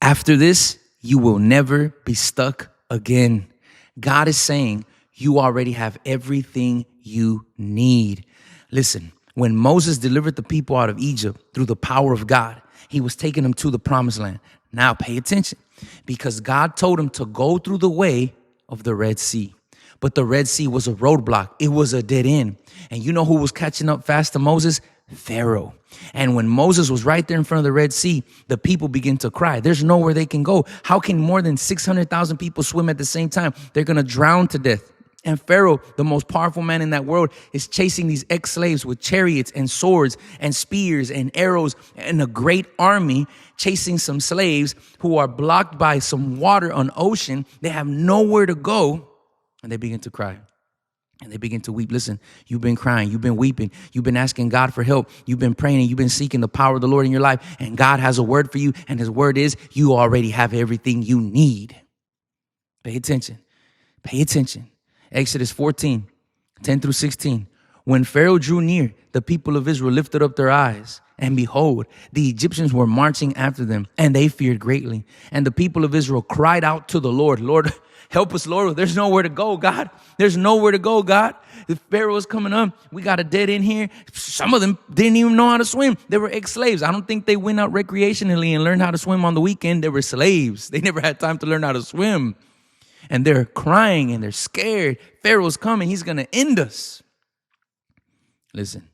After this, you will never be stuck again. God is saying you already have everything you need. Listen, when Moses delivered the people out of Egypt through the power of God, he was taking them to the promised land. Now pay attention, because God told him to go through the way of the Red Sea. But the Red Sea was a roadblock. It was a dead end. And you know who was catching up fast to Moses? Pharaoh. And when Moses was right there in front of the Red Sea, the people begin to cry. There's nowhere they can go. How can more than 600,000 people swim at the same time? They're going to drown to death. And Pharaoh, the most powerful man in that world, is chasing these ex-slaves with chariots and swords and spears and arrows and a great army, chasing some slaves who are blocked by some water on ocean. They have nowhere to go, and they begin to cry. And they begin to weep. Listen, you've been crying. You've been weeping. You've been asking God for help. You've been praying and you've been seeking the power of the Lord in your life. And God has a word for you. And his word is you already have everything you need. Pay attention. Pay attention. Exodus 14, 10 through 16. When Pharaoh drew near, the people of Israel lifted up their eyes. And behold, the Egyptians were marching after them. And they feared greatly. And the people of Israel cried out to the Lord, Lord, help us, Lord. There's nowhere to go, God. There's nowhere to go, God. The Pharaoh is coming up. We got a dead end here. Some of them didn't even know how to swim. They were ex-slaves. I don't think they went out recreationally and learned how to swim on the weekend. They were slaves. They never had time to learn how to swim. And they're crying and they're scared. Pharaoh's coming. He's going to end us. Listen,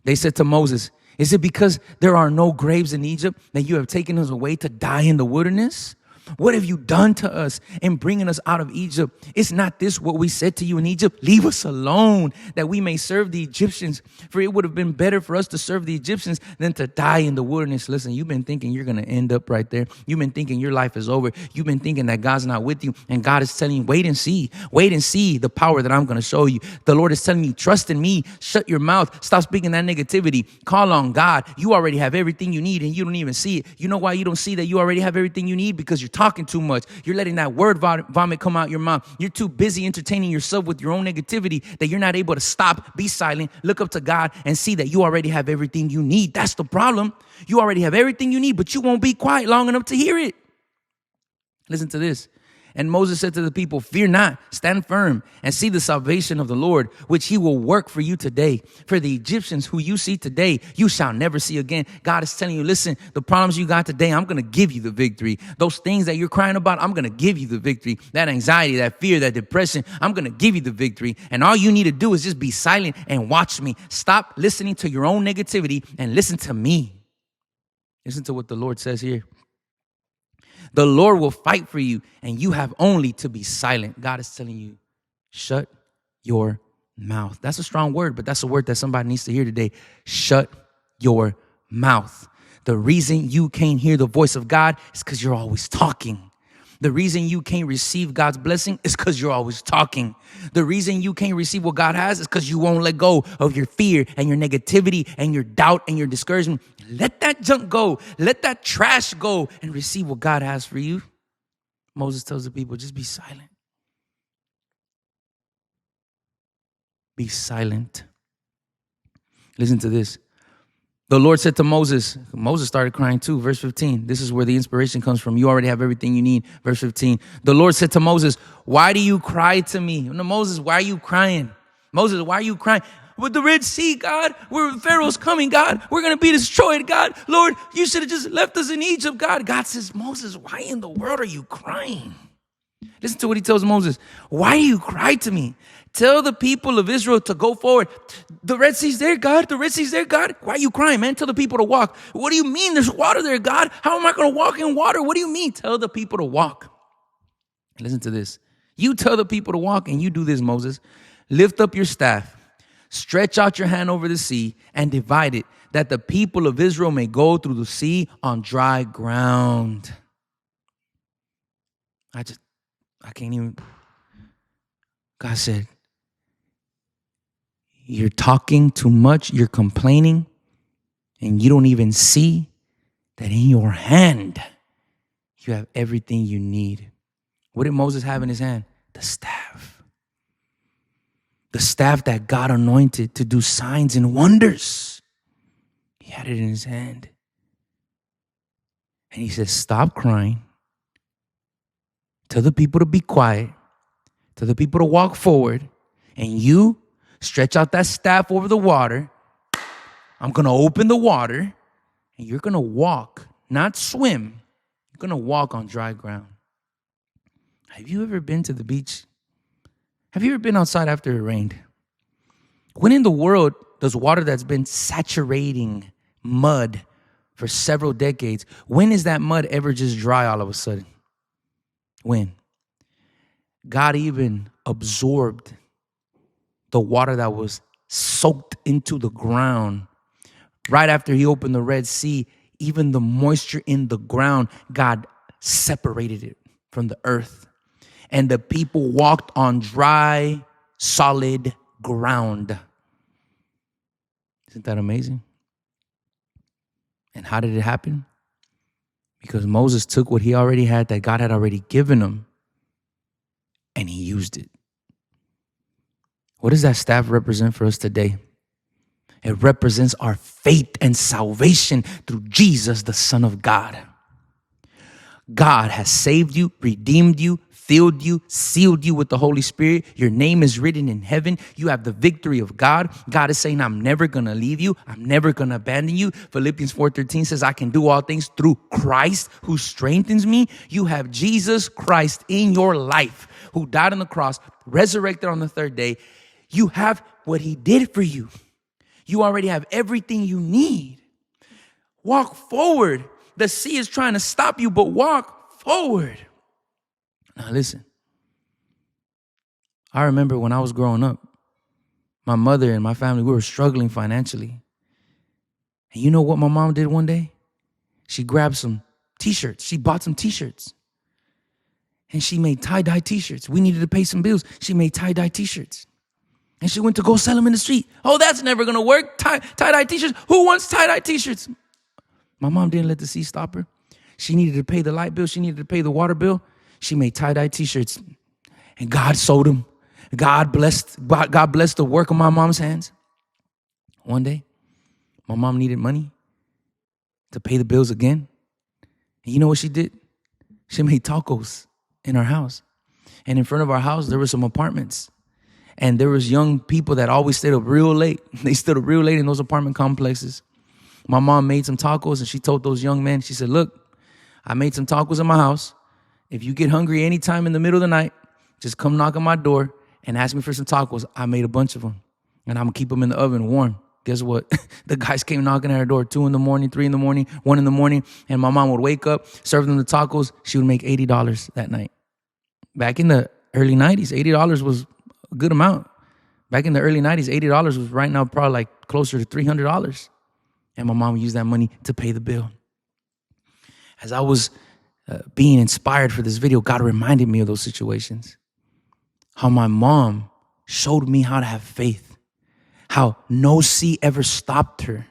they said to Moses, is it because there are no graves in Egypt that you have taken us away to die in the wilderness? What have you done to us in bringing us out of Egypt? Is not this what we said to you in Egypt? Leave us alone that we may serve the Egyptians. For it would have been better for us to serve the Egyptians than to die in the wilderness. Listen, you've been thinking you're going to end up right there. You've been thinking your life is over. You've been thinking that God's not with you. And God is telling you, wait and see. Wait and see the power that I'm going to show you. The Lord is telling you, trust in me. Shut your mouth. Stop speaking that negativity. Call on God. You already have everything you need and you don't even see it. You know why you don't see that you already have everything you need? Because you're talking too much. You're letting that word vomit come out your mouth. You're too busy entertaining yourself with your own negativity that you're not able to stop, be silent, look up to God and see that you already have everything you need. That's the problem. You already have everything you need, but you won't be quiet long enough to hear it. Listen to this. And Moses said to the people, fear not, stand firm and see the salvation of the Lord, which he will work for you today. For the Egyptians who you see today, you shall never see again. God is telling you, listen, the problems you got today, I'm going to give you the victory. Those things that you're crying about, I'm going to give you the victory. That anxiety, that fear, that depression, I'm going to give you the victory. And all you need to do is just be silent and watch me. Stop listening to your own negativity and listen to me. Listen to what the Lord says here. The Lord will fight for you, and you have only to be silent. God is telling you, shut your mouth. That's a strong word, but that's a word that somebody needs to hear today. Shut your mouth. The reason you can't hear the voice of God is because you're always talking. The reason you can't receive God's blessing is because you're always talking. The reason you can't receive what God has is because you won't let go of your fear and your negativity and your doubt and your discouragement. Let that junk go. Let that trash go and receive what God has for you. Moses tells the people, just be silent. Be silent. Listen to this. The Lord said to Moses started crying too. Verse 15. This is where the inspiration comes from. You already have everything you need. Verse 15. The Lord said to Moses, why do you cry to me? No, Moses, why are you crying? Moses, why are you crying? With the Red Sea, God, where Pharaoh's coming, God, we're going to be destroyed, God. Lord, you should have just left us in Egypt, God. God says, Moses, why in the world are you crying? Listen to what he tells Moses. Why do you cry to me? Tell the people of Israel to go forward. The Red Sea's there, God. The Red Sea's there, God. Why are you crying, man? Tell the people to walk. What do you mean there's water there, God? How am I going to walk in water? What do you mean? Tell the people to walk. Listen to this. You tell the people to walk and you do this, Moses. Lift up your staff. Stretch out your hand over the sea and divide it, that the people of Israel may go through the sea on dry ground. I can't even. God said, you're talking too much, you're complaining, and you don't even see that in your hand, you have everything you need. What did Moses have in his hand? The staff. The staff that God anointed to do signs and wonders. He had it in his hand. And he says, stop crying. Tell the people to be quiet. Tell the people to walk forward. And you stretch out that staff over the water. I'm going to open the water. And you're going to walk, not swim. You're going to walk on dry ground. Have you ever been to the beach? Have you ever been outside after it rained? When in the world does water that's been saturating mud for several decades, when is that mud ever just dry all of a sudden? When? God even absorbed the water that was soaked into the ground. Right after he opened the Red Sea, even the moisture in the ground, God separated it from the earth. And the people walked on dry, solid ground. Isn't that amazing? And how did it happen? Because Moses took what he already had that God had already given him, and he used it. What does that staff represent for us today? It represents our faith and salvation through Jesus, the Son of God. God has saved you, redeemed you, filled you, sealed you with the Holy Spirit. Your name is written in heaven. You have the victory of God. God is saying, I'm never going to leave you. I'm never going to abandon you. Philippians 4:13 says, I can do all things through Christ who strengthens me. You have Jesus Christ in your life, who died on the cross, resurrected on the third day. You have what he did for you. You already have everything you need. Walk forward. The sea is trying to stop you, but walk forward. Now listen, I remember when I was growing up, my mother and my family, we were struggling financially. And you know what my mom did one day? She grabbed some t-shirts. She bought some t-shirts. And she made tie-dye t-shirts. We needed to pay some bills. She made tie-dye t-shirts. And she went to go sell them in the street. Oh, that's never going to work. Tie-dye t-shirts. Who wants tie-dye t-shirts? My mom didn't let the sea stop her. She needed to pay the light bill. She needed to pay the water bill. She made tie-dye t-shirts. And God sold them. God blessed the work of my mom's hands. One day, my mom needed money to pay the bills again. And you know what she did? She made tacos in our house. And in front of our house, there were some apartments. And there was young people that always stayed up real late. They stayed up real late in those apartment complexes. My mom made some tacos and she told those young men, she said, look, I made some tacos in my house. If you get hungry anytime in the middle of the night, just come knock on my door and ask me for some tacos. I made a bunch of them and I'm going to keep them in the oven warm. Guess what? The guys came knocking at her door 2 in the morning, 3 in the morning, 1 in the morning. And my mom would wake up, serve them the tacos. She would make $80 that night. Back in the early 90s, $80 was a good amount. Back in the early 90s, $80 was right now probably like closer to $300. And my mom used that money to pay the bill. As I was being inspired for this video, God reminded me of those situations. How my mom showed me how to have faith. How no sea ever stopped her.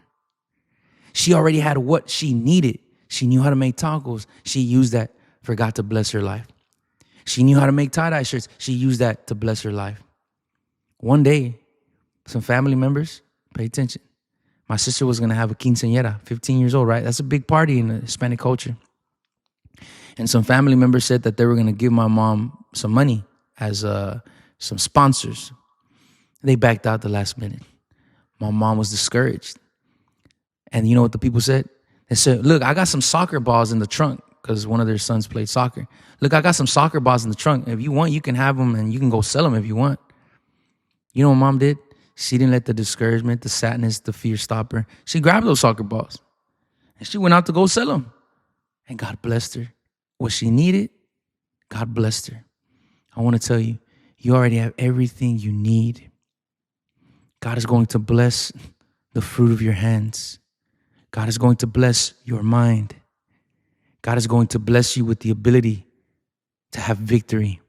She already had what she needed. She knew how to make tacos. She used that for God to bless her life. She knew how to make tie-dye shirts. She used that to bless her life. One day, some family members, pay attention. My sister was going to have a quinceañera, 15 years old, right? That's a big party in the Hispanic culture. And some family members said that they were going to give my mom some money as some sponsors. They backed out the last minute. My mom was discouraged. And you know what the people said? They said, look, I got some soccer balls in the trunk because one of their sons played soccer. Look, I got some soccer balls in the trunk. If you want, you can have them and you can go sell them if you want. You know what mom did? She didn't let the discouragement, the sadness, the fear stop her. She grabbed those soccer balls and she went out to go sell them. And God blessed her. What she needed, God blessed her. I want to tell you, you already have everything you need. God is going to bless the fruit of your hands. God is going to bless your mind. God is going to bless you with the ability to have victory.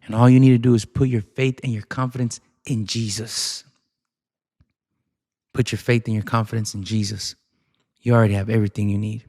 And all you need to do is put your faith and your confidence in Jesus. Put your faith and your confidence in Jesus. You already have everything you need.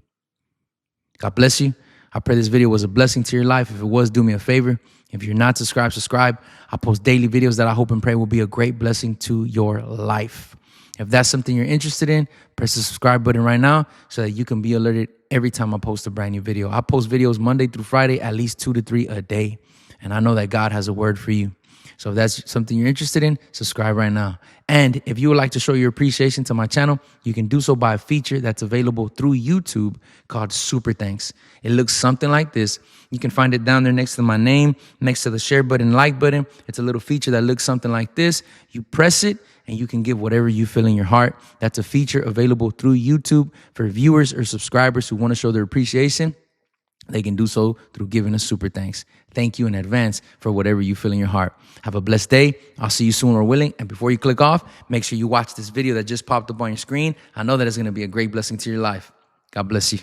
God bless you. I pray this video was a blessing to your life. If it was, do me a favor. If you're not subscribed, subscribe. I post daily videos that I hope and pray will be a great blessing to your life. If that's something you're interested in, press the subscribe button right now so that you can be alerted every time I post a brand new video. I post videos Monday through Friday, at least 2 to 3 a day. And I know that God has a word for you. So if that's something you're interested in, subscribe right now. And if you would like to show your appreciation to my channel, you can do so by a feature that's available through YouTube called Super Thanks. It looks something like this. You can find it down there next to my name, next to the share button, like button. It's a little feature that looks something like this. You press it and you can give whatever you feel in your heart. That's a feature available through YouTube for viewers or subscribers who want to show their appreciation. They can do so through giving a super thanks. Thank you in advance for whatever you feel in your heart. Have a blessed day. I'll see you soon, Lord willing. And before you click off, make sure you watch this video that just popped up on your screen. I know that it's going to be a great blessing to your life. God bless you.